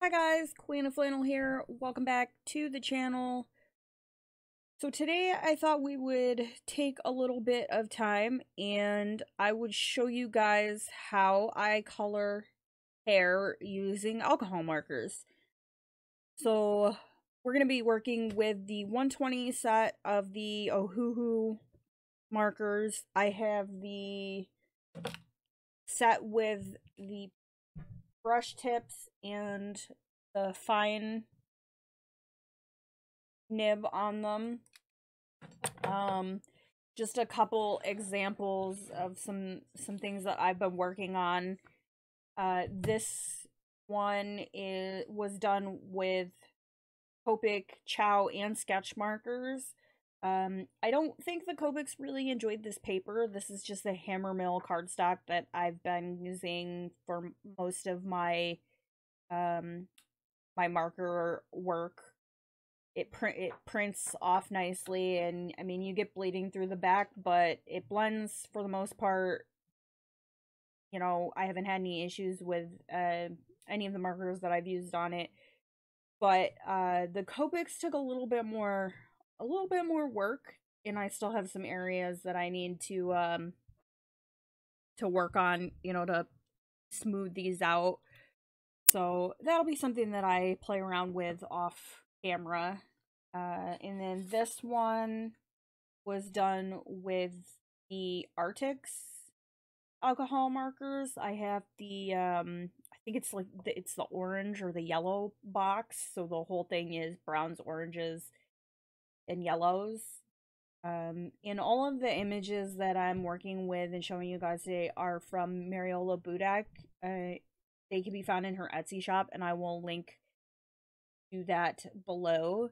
Hi guys, Queen of Flannel here. Welcome back to the channel. So today I thought we would take a little bit of time and I would show you guys how I color hair using alcohol markers. So we're going to be working with the 120 set of the Ohuhu markers. I have the set with the brush tips and the fine nib on them. Just a couple examples of some things that I've been working on. This one was done with Copic, Chow, and sketch markers. I don't think the Copics really enjoyed this paper. This is just a Hammermill cardstock that I've been using for most of my my marker work. It prints off nicely, and I mean, you get bleeding through the back, but it blends for the most part. You know, I haven't had any issues with any of the markers that I've used on it. But the Copics took a little bit more work, and I still have some areas that I need to work on, you know, to smooth these out. So that'll be something that I play around with off camera. And then this one was done with the Arctics alcohol markers. I have the I think it's like it's the orange or the yellow box, so the whole thing is browns, oranges, and yellows. And all of the images that I'm working with and showing you guys today are from Mariola Budek. They can be found in her Etsy shop, and I will link to that below.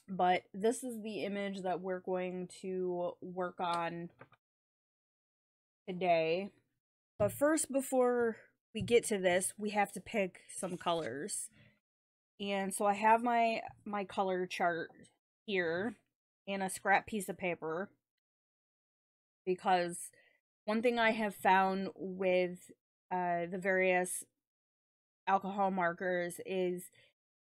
But this is the image that we're going to work on today. But first, before we get to this, we have to pick some colors. And so I have my color chart here in a scrap piece of paper, because one thing I have found with the various alcohol markers is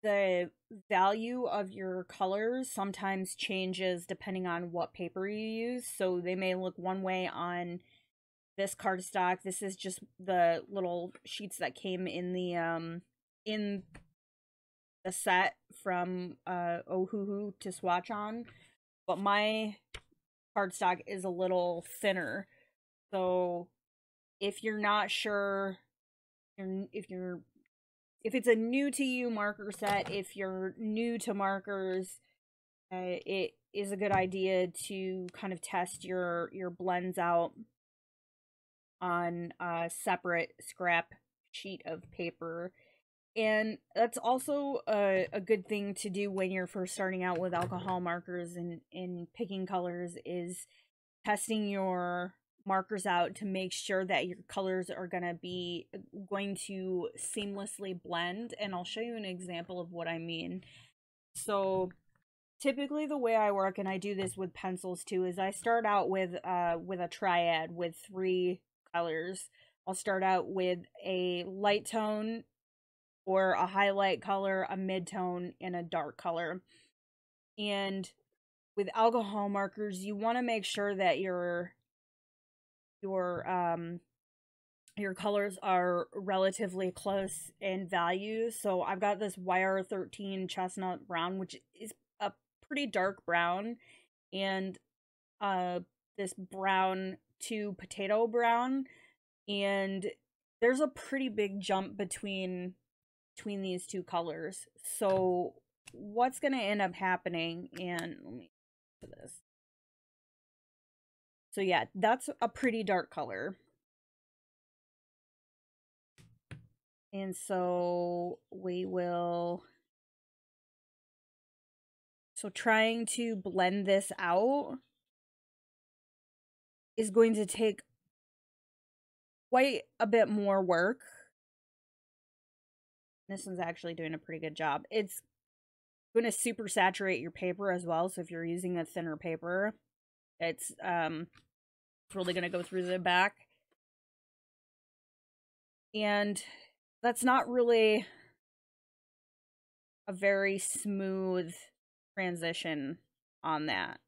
the value of your colors sometimes changes depending on what paper you use. So they may look one way on this cardstock. This is just the little sheets that came in the set from Ohuhu to swatch on. But my cardstock is a little thinner. So if you're not sure, if it's a new to you marker set, if you're new to markers, it is a good idea to kind of test your blends out on a separate scrap sheet of paper. And that's also a good thing to do when you're first starting out with alcohol markers and picking colors, is testing your markers out to make sure that your colors are going to seamlessly blend. And I'll show you an example of what I mean. So typically the way I work, and I do this with pencils too, is I start out with a triad with 3 colors. I'll start out with a light tone or a highlight color, a mid-tone, and a dark color. And with alcohol markers, you want to make sure that your colors are relatively close in value. So I've got this YR13 chestnut brown, which is a pretty dark brown, and this brown to potato brown, and there's a pretty big jump between these 2 colors. So what's going to end up happening, and let me do this. So yeah, that's a pretty dark color. And so trying to blend this out is going to take quite a bit more work. This one's actually doing a pretty good job. It's going to super saturate your paper as well. So if you're using a thinner paper, it's really going to go through the back. And that's not really a very smooth transition on that.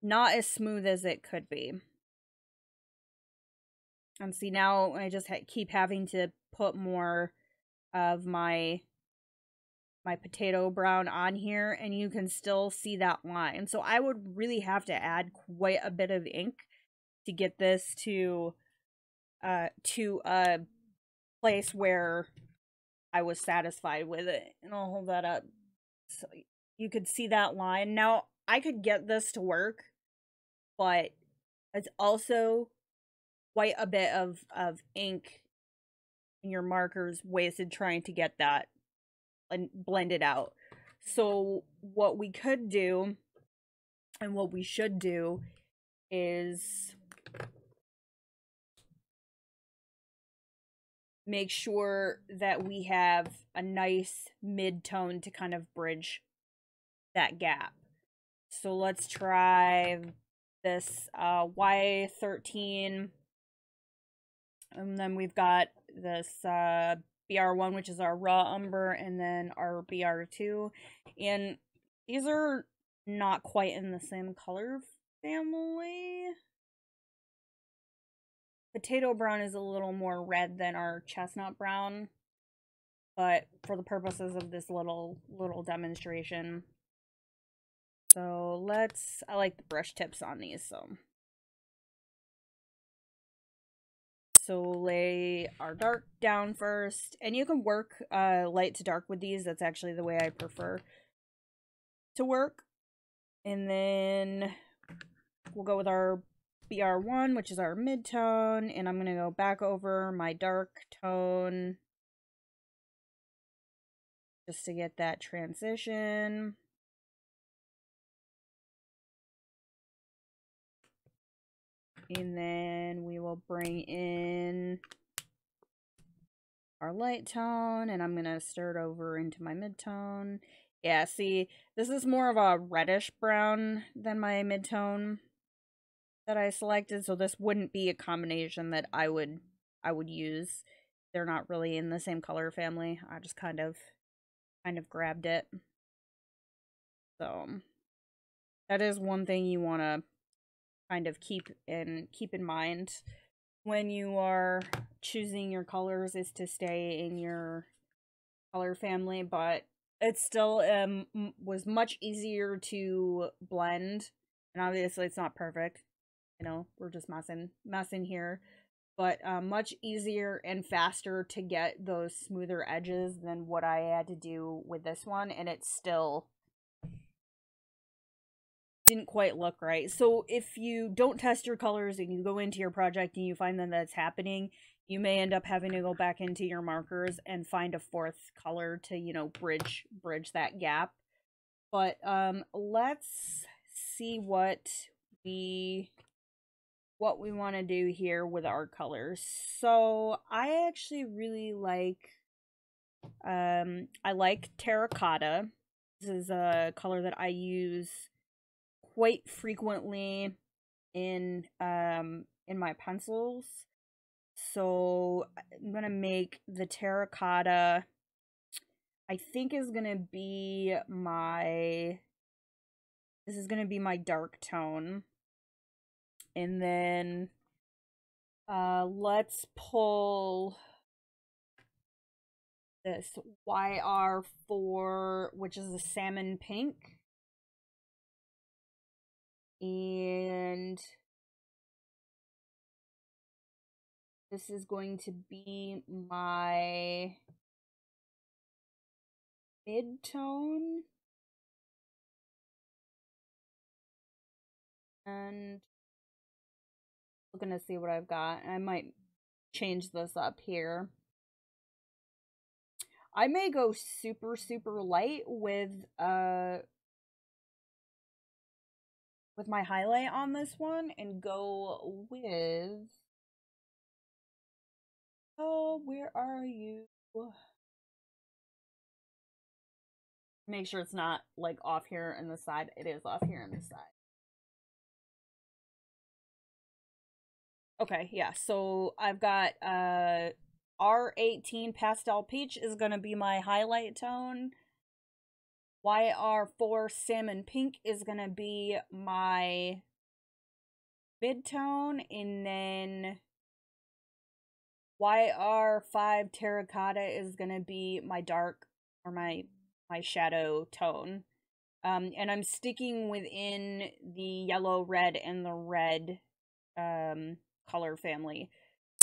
Not as smooth as it could be. And see, now I just keep having to put more of my potato brown on here, and you can still see that line. So I would really have to add quite a bit of ink to get this to a place where I was satisfied with it. And I'll hold that up so you could see that line. Now, I could get this to work, but it's also quite a bit of ink in your markers wasted trying to get that and blend it out. So what we could do and what we should do is make sure that we have a nice mid-tone to kind of bridge that gap. So let's try this Y13, and then we've got this BR1, which is our raw umber, and then our BR2, and these are not quite in the same color family. Potato brown is a little more red than our chestnut brown, but for the purposes of this little demonstration. So I like the brush tips on these, so lay our dark down first, and you can work light to dark with these. That's actually the way I prefer to work. And then we'll go with our BR1, which is our mid-tone, and I'm going to go back over my dark tone just to get that transition. And then we will bring in our light tone, and I'm going to stir it over into my mid-tone. Yeah, see, this is more of a reddish brown than my mid-tone that I selected, so this wouldn't be a combination that I would use. They're not really in the same color family. I just kind of grabbed it. So that is one thing you want to kind of keep in mind when you are choosing your colors, is to stay in your color family. But it still was much easier to blend, and obviously it's not perfect, you know, we're just messing here, but much easier and faster to get those smoother edges than what I had to do with this one, and it still didn't quite look right. So if you don't test your colors and you go into your project and you find that that's happening, you may end up having to go back into your markers and find a fourth color to, you know, bridge that gap. But let's see what we want to do here with our colors. So I actually really like I like Terra Cotta. This is a color that I use quite frequently in my pencils. So I'm gonna make the Terra Cotta, I think, is gonna be my dark tone. And then let's pull this YR4, which is a salmon pink. And this is going to be my mid-tone. And we're gonna see what I've got. I might change this up here. I may go super light with my highlight on this one and go with, oh, where are you? Make sure it's not like off here on the side. It is off here on the side. Okay, yeah. So I've got R18 Pastel Peach is going to be my highlight tone. YR4 Salmon Pink is going to be my mid-tone, and then YR5 Terra Cotta is going to be my dark, or my shadow tone. And I'm sticking within the yellow, red, and the red color family.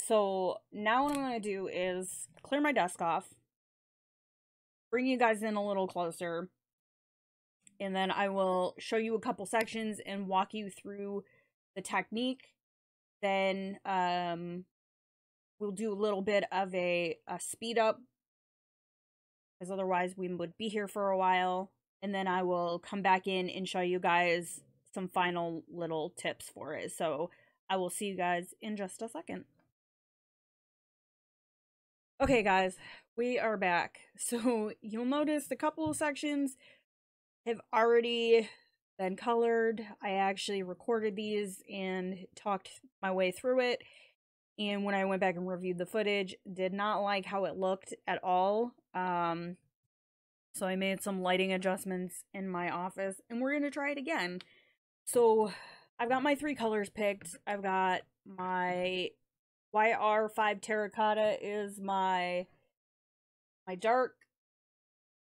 So now what I'm going to do is clear my desk off, bring you guys in a little closer, and then I will show you a couple sections and walk you through the technique. Then we'll do a little bit of a speed up, because otherwise we would be here for a while. And then I will come back in and show you guys some final little tips for it. So I will see you guys in just a second. Okay, guys, we are back. So you'll notice a couple of sections have already been colored. I actually recorded these and talked my way through it. And when I went back and reviewed the footage, did not like how it looked at all. So I made some lighting adjustments in my office, and we're going to try it again. So I've got my 3 colors picked. I've got my YR5 Terra Cotta is my dark.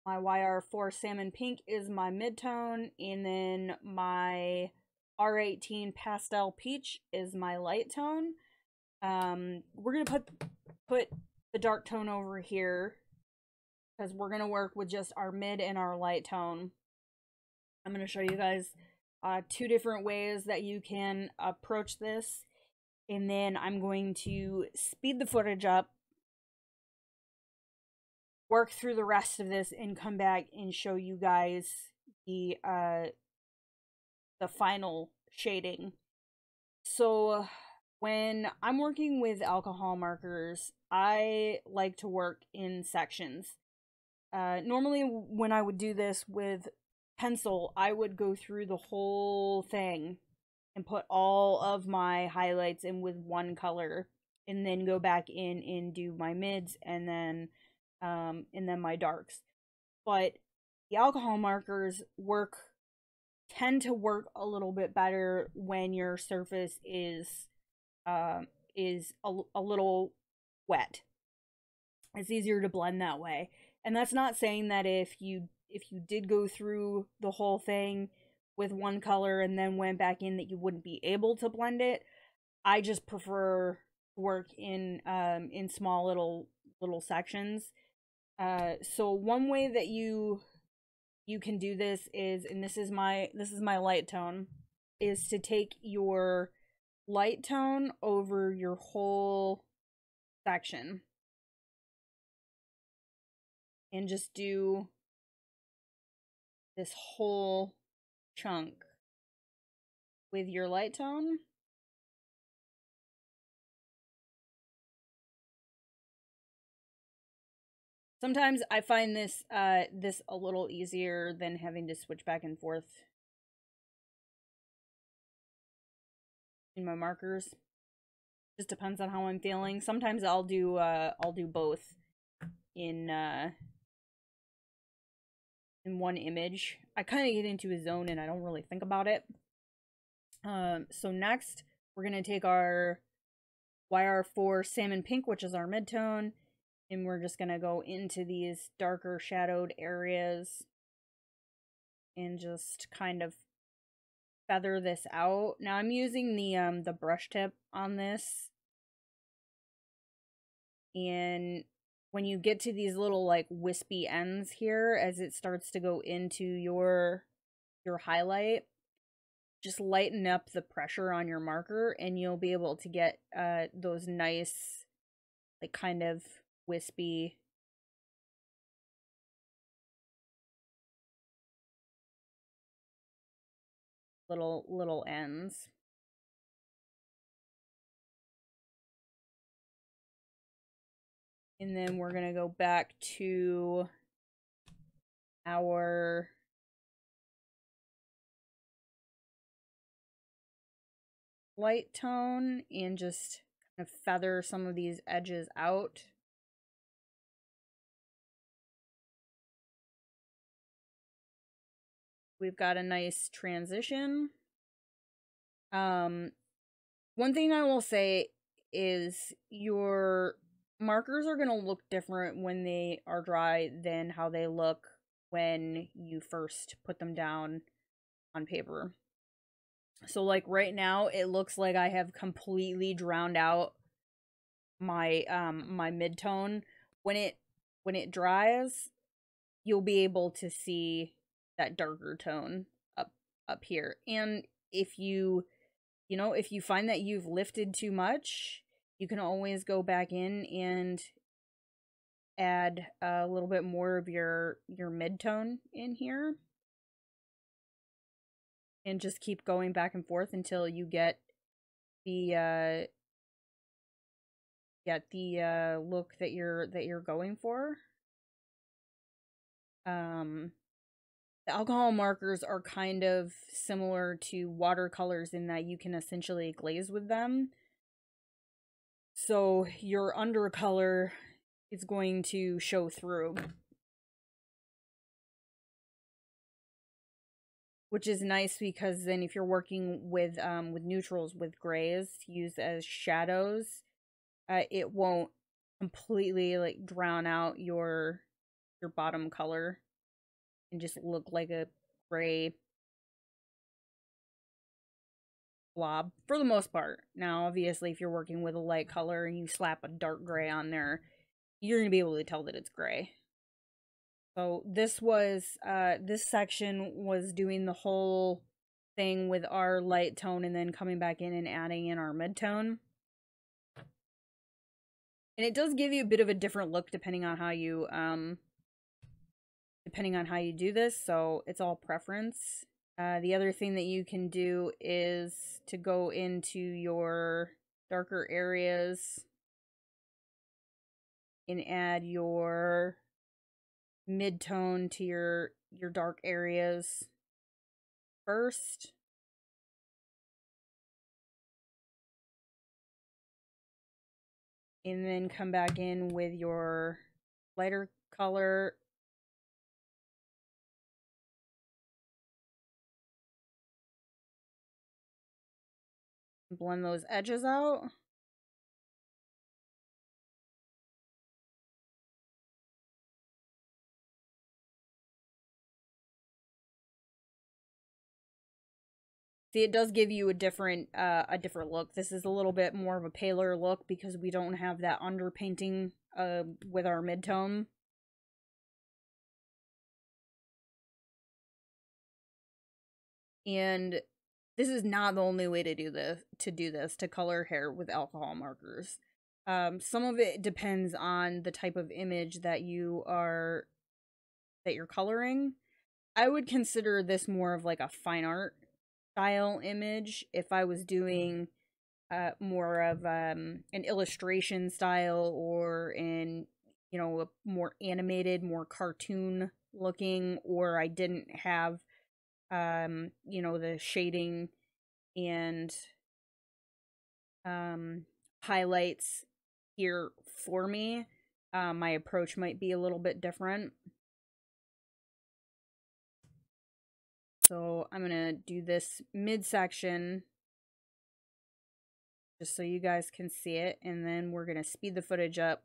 My YR4 Salmon Pink is my mid-tone, and then my R18 Pastel Peach is my light tone. We're gonna put the dark tone over here, because we're gonna work with just our mid and our light tone. I'm gonna show you guys 2 different ways that you can approach this, and then I'm going to speed the footage up, work through the rest of this, and come back and show you guys the final shading. So when I'm working with alcohol markers, I like to work in sections. Normally when I would do this with pencil, I would go through the whole thing and put all of my highlights in with one color, and then go back in and do my mids, and then my darks. But the alcohol markers tend to work a little bit better when your surface is a little wet. It's easier to blend that way. And that's not saying that if you did go through the whole thing with one color and then went back in, that you wouldn't be able to blend it. I just prefer work in small little sections. So one way that you can do this is, and this is my light tone, is to take your light tone over your whole section and just do this whole chunk with your light tone. Sometimes I find this this a little easier than having to switch back and forth in my markers. Just depends on how I'm feeling. Sometimes I'll do both in one image. I kind of get into a zone and I don't really think about it. So next we're gonna take our YR4 Salmon Pink, which is our mid-tone, and we're just gonna go into these darker shadowed areas and just kind of feather this out. Now I'm using the brush tip on this, and when you get to these little like wispy ends here, as it starts to go into your highlight, just lighten up the pressure on your marker and you'll be able to get those nice, like, kind of wispy little ends. And then we're gonna go back to our light tone and just kind of feather some of these edges out. We've got a nice transition. One thing I will say is your markers are going to look different when they are dry than how they look when you first put them down on paper. So like right now it looks like I have completely drowned out my my mid-tone. When it dries, you'll be able to see that darker tone up here. And if you know, if you find that you've lifted too much, you can always go back in and add a little bit more of your mid-tone in here. And just keep going back and forth until you get the look that you're going for. The alcohol markers are kind of similar to watercolors in that you can essentially glaze with them. So your undercolor is going to show through. Which is nice because then if you're working with neutrals, with grays used as shadows, it won't completely like drown out your bottom color and just look like a gray blob for the most part. Now, obviously, if you're working with a light color and you slap a dark gray on there, you're going to be able to tell that it's gray. So this was, this section was doing the whole thing with our light tone and then coming back in and adding in our mid-tone. And it does give you a bit of a different look depending on how you do this, so it's all preference. The other thing that you can do is to go into your darker areas and add your mid-tone to your dark areas first. And then come back in with your lighter color. Blend those edges out. See, it does give you a different look. This is a little bit more of a paler look because we don't have that underpainting with our mid-tone. And this is not the only way to do this, to color hair with alcohol markers. Some of it depends on the type of image that you're coloring. I would consider this more of like a fine art style image if I was doing more of an illustration style or in, you know, a more animated, more cartoon looking, or I didn't have you know, the shading and highlights here for me. My approach might be a little bit different. So I'm gonna do this midsection just so you guys can see it, and then we're gonna speed the footage up.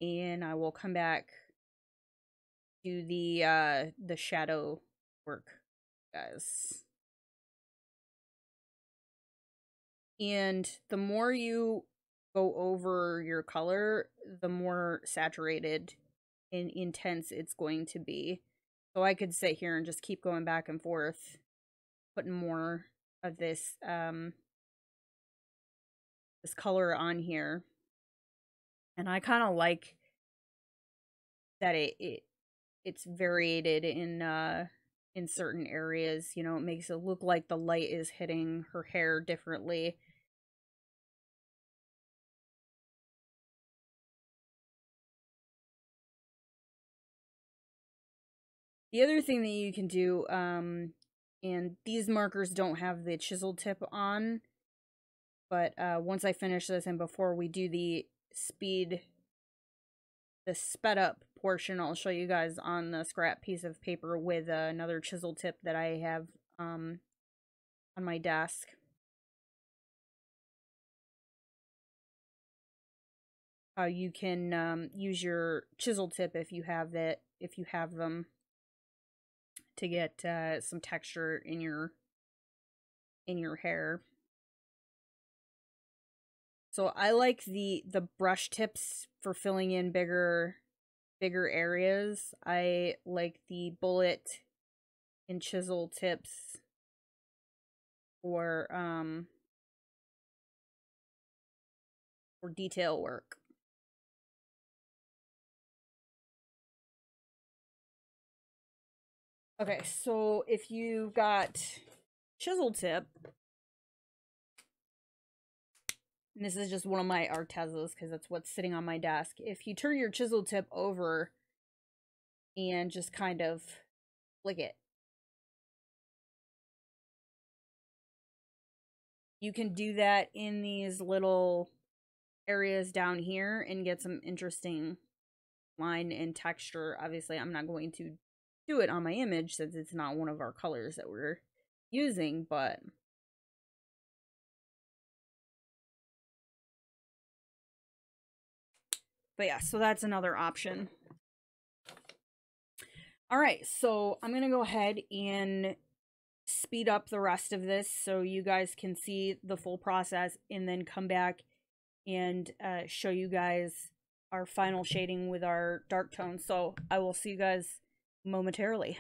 And I will come back to the shadow work, guys. And the more you go over your color, the more saturated and intense it's going to be. So I could sit here and just keep going back and forth, putting more of this this color on here. And I kind of like that it's variated in certain areas. You know, it makes it look like the light is hitting her hair differently. The other thing that you can do, and these markers don't have the chisel tip on, but once I finish this and before we do the sped up portion, I'll show you guys on the scrap piece of paper with another chisel tip that I have on my desk. You can use your chisel tip if you have them, to get some texture in your hair. So I like the brush tips for filling in bigger areas. I like the bullet and chisel tips for detail work. Okay, so if you got chisel tip, and this is just one of my Artezas because that's what's sitting on my desk. If you turn your chisel tip over and just kind of flick it, you can do that in these little areas down here and get some interesting line and texture. Obviously, I'm not going to do it on my image since it's not one of our colors that we're using, but yeah, so that's another option. All right, so I'm gonna go ahead and speed up the rest of this so you guys can see the full process, and then come back and show you guys our final shading with our dark tones. So I will see you guys momentarily.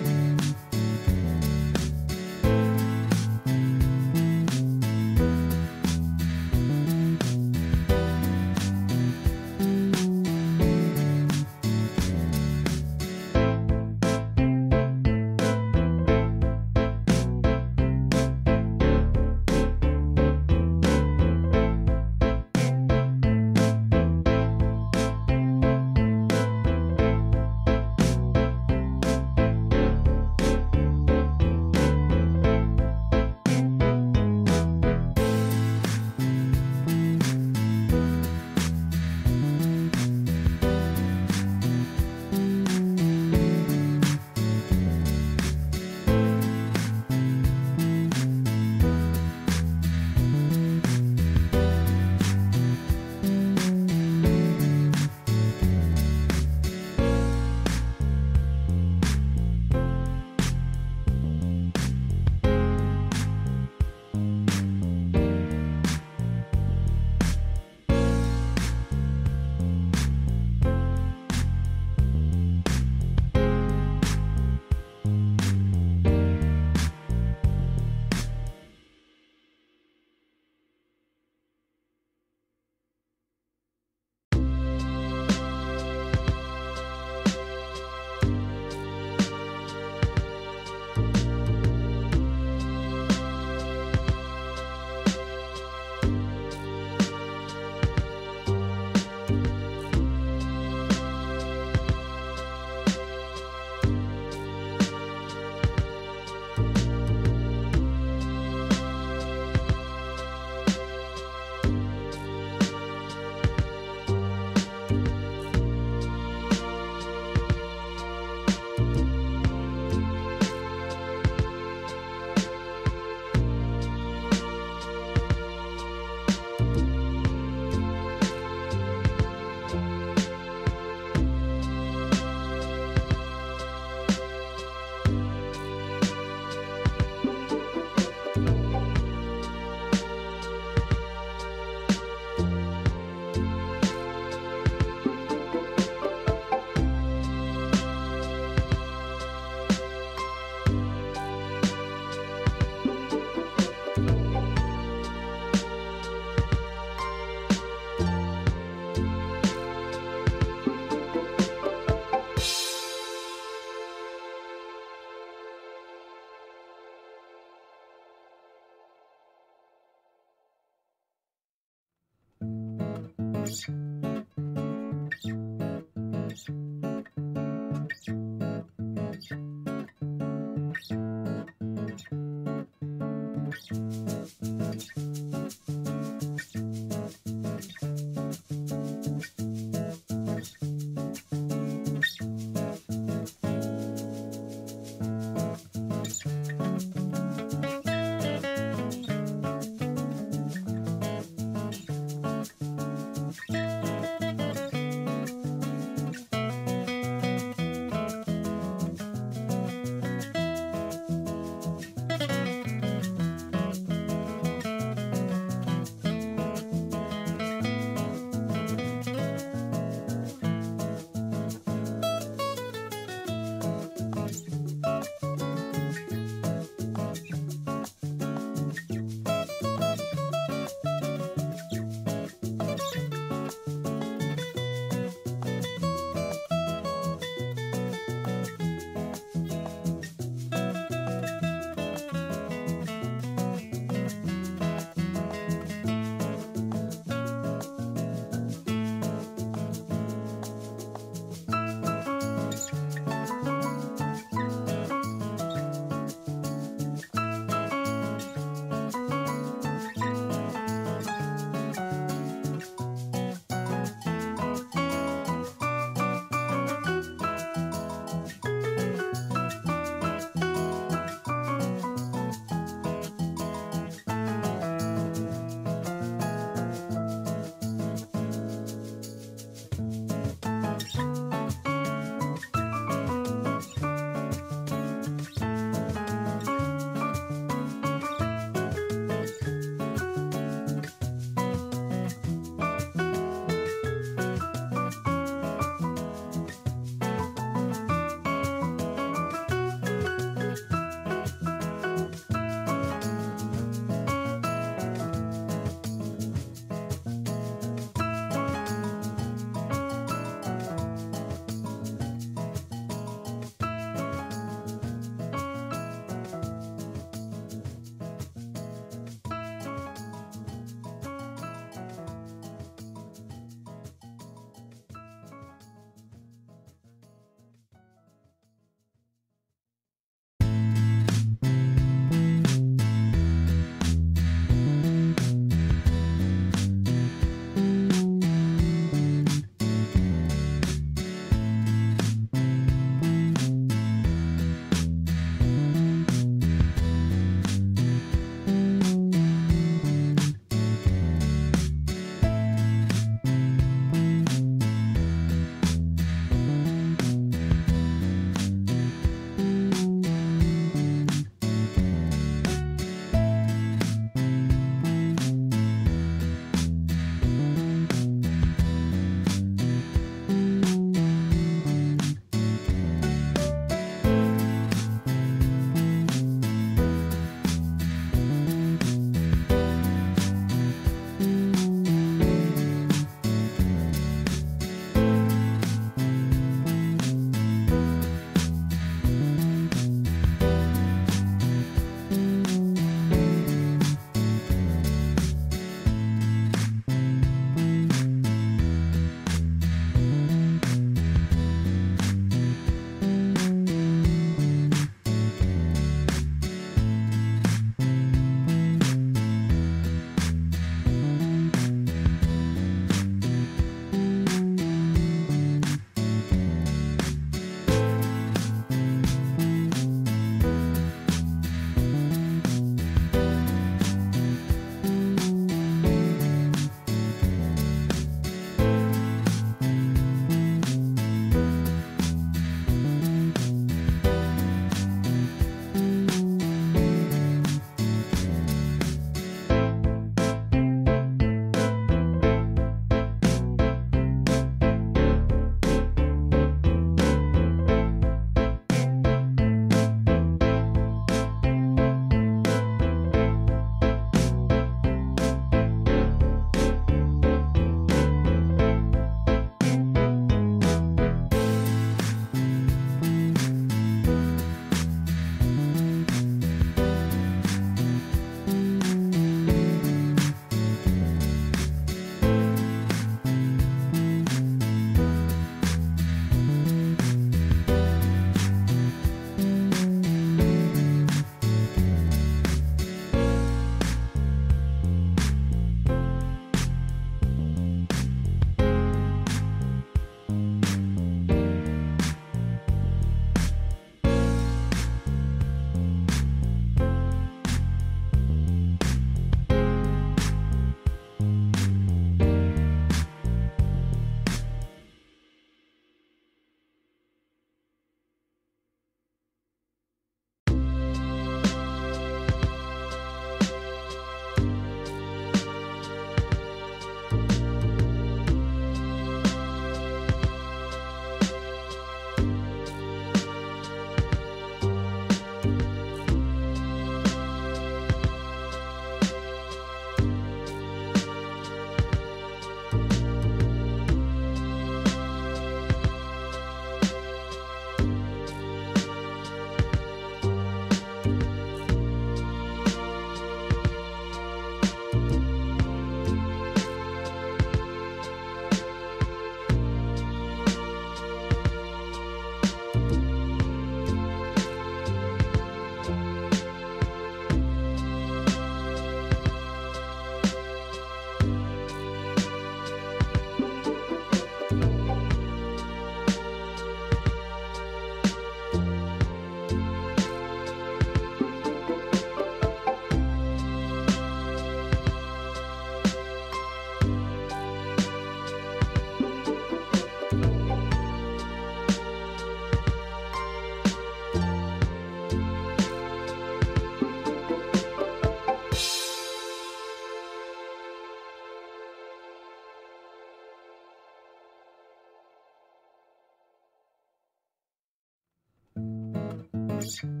videos.